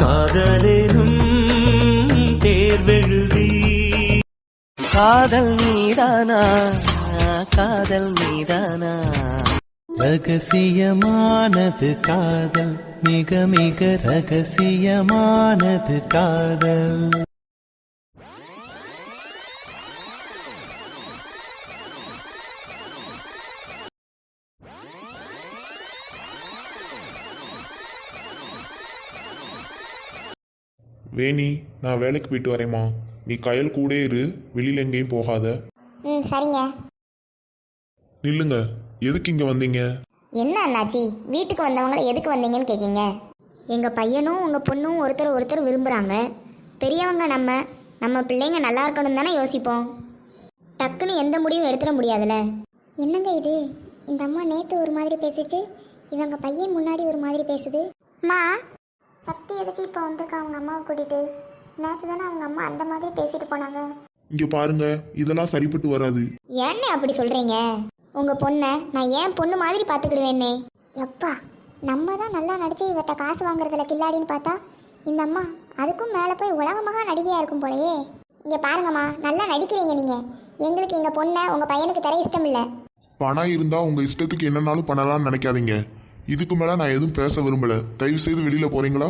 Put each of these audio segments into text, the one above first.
காதலேனும் தேர்வெழுதி காதல் மீதானா காதல் மீதானா ரகசியமானது காதல் மிக மிக ரகசியமானது காதல். வேணி, நான் வேலைக்கு போயிட்டு வரேம்மா. நீ கயல் கூட இரு, வெளியில எங்கேயும் போகாத. சரிங்க. நில்லுங்க, எதுக்கு இங்க வந்தீங்க? என்ன அண்ணாச்சி, வீட்டுக்கு வந்தவங்களை எதுக்கு வந்தீங்கன்னு கேட்கீங்க? எங்கள் பையனும் உங்கள் பொண்ணும் ஒருத்தர் விரும்புகிறாங்க. பெரியவங்க நம்ம பிள்ளைங்க நல்லா இருக்கணும் தானே யோசிப்போம். டக்குன்னு எந்த முடிவும் எடுத்துட முடியாதுல்ல. என்னங்க இது, இந்த அம்மா நேற்று ஒரு மாதிரி பேசிச்சு, இவங்க பையன் முன்னாடி ஒரு மாதிரி பேசுது. அம்மா, சக்தி எதுக்கு இப்போ வந்திருக்கா அவங்க அம்மாவை கூட்டிகிட்டு? நேற்று தானே அவங்க அம்மா அந்த மாதிரி பேசிட்டு போனாங்க. இங்க பாருங்க, இதெல்லாம் சரிப்பட்டு வராது. ஏன்னு அப்படி சொல்கிறீங்க? உங்கள் பொண்ணை நான் ஏன் பொண்ணு மாதிரி பார்த்துக்கிடுவேன்னே. எப்பா, நம்ம தான் நல்லா நடிச்சு இவர்கிட்ட காசு வாங்குறதுல கில்லாடின்னு பார்த்தா இந்த அம்மா அதுக்கும் மேலே போய் உலகமாக நடிகையாக இருக்கும் போலயே. இங்கே பாருங்கம்மா, நல்லா நடிக்கிறீங்க நீங்கள். எங்களுக்கு எங்கள் பொண்ணை உங்கள் பையனுக்கு தர இஷ்டம் இல்லை. பணம் இருந்தா உங்க இஷ்டத்துக்கு என்னன்னாலும் பண்ணலாம்னு நினைக்காதீங்க. இதுக்கு மேல நான் எதுவும் பேச விரும்பல. தயவு செய்து வெளியில போறீங்களா?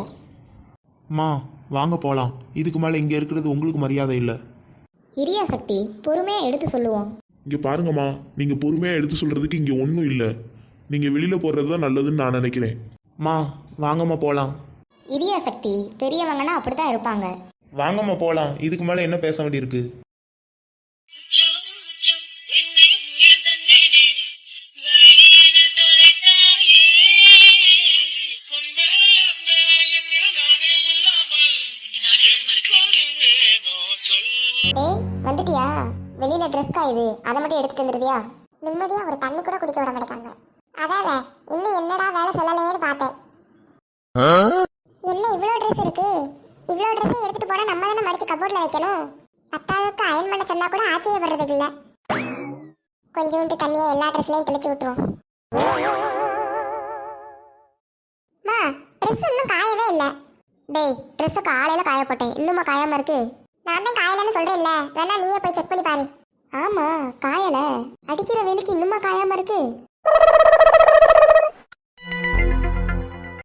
மா, வாங்க போகலாம். இதுக்கு மேலே இங்கே இருக்கிறது உங்களுக்கு மரியாதை இல்லை. இரியா சக்தி, பொறுமையாக எடுத்து சொல்லுவோம். இங்க பாருங்கம்மா, நீங்க பொறுமையா எடுத்து சொல்றதுக்கு இங்க ஒன்றும் இல்லை. நீங்க வெளியில போறது தான் நல்லதுன்னு நான் நினைக்கிறேன். மா, வாங்கம்மா போகலாம். இரியா சக்தி, பெரியவங்கன்னா அப்படித்தான் இருப்பாங்க. வாங்கம்மா போகலாம். இதுக்கு மேலே என்ன பேச வேண்டியிருக்கு? வந்துட்டியா? வெளியில ட்ரெஸ் காயுது, அதை மட்டும் எடுத்துட்டு வந்துருவியா? நிம்மதியா ஒரு தண்ணி கூட குடிக்க விட மாட்டாங்க. அதானே, இன்னும் என்னடா வேலை சொல்லலையேன்னு பார்த்தேன். என்ன இவ்வளோ ட்ரெஸ் இருக்கு? இவ்வளோ ட்ரெஸ்ஸையும் எடுத்துட்டு போனா நம்ம தானே மடிச்சு கபோர்ட்ல வைக்கணும். பத்தாவதுக்கு அயன் பண்ண சொன்னா கூட ஆச்சரியப்படுறதுக்கு இல்லை. கொஞ்சோண்டு தண்ணியை எல்லா ட்ரெஸ்லையும் தெளிச்சு விட்டுரும். மா, ட்ரெஸ் இன்னும் காயவே இல்லை. டேய், ட்ரெஸ்ஸு காலையில காய போட்டேன், இன்னுமா காயாம இருக்கு? நான் தான் காயலன்னு சொல்றேன்ல, வேணா நீயே போய் செக் பண்ணி பாரு. ஆமா, காயல. அடிக்கிற வெயிலுக்கு இன்னுமா காயாம இருக்கு?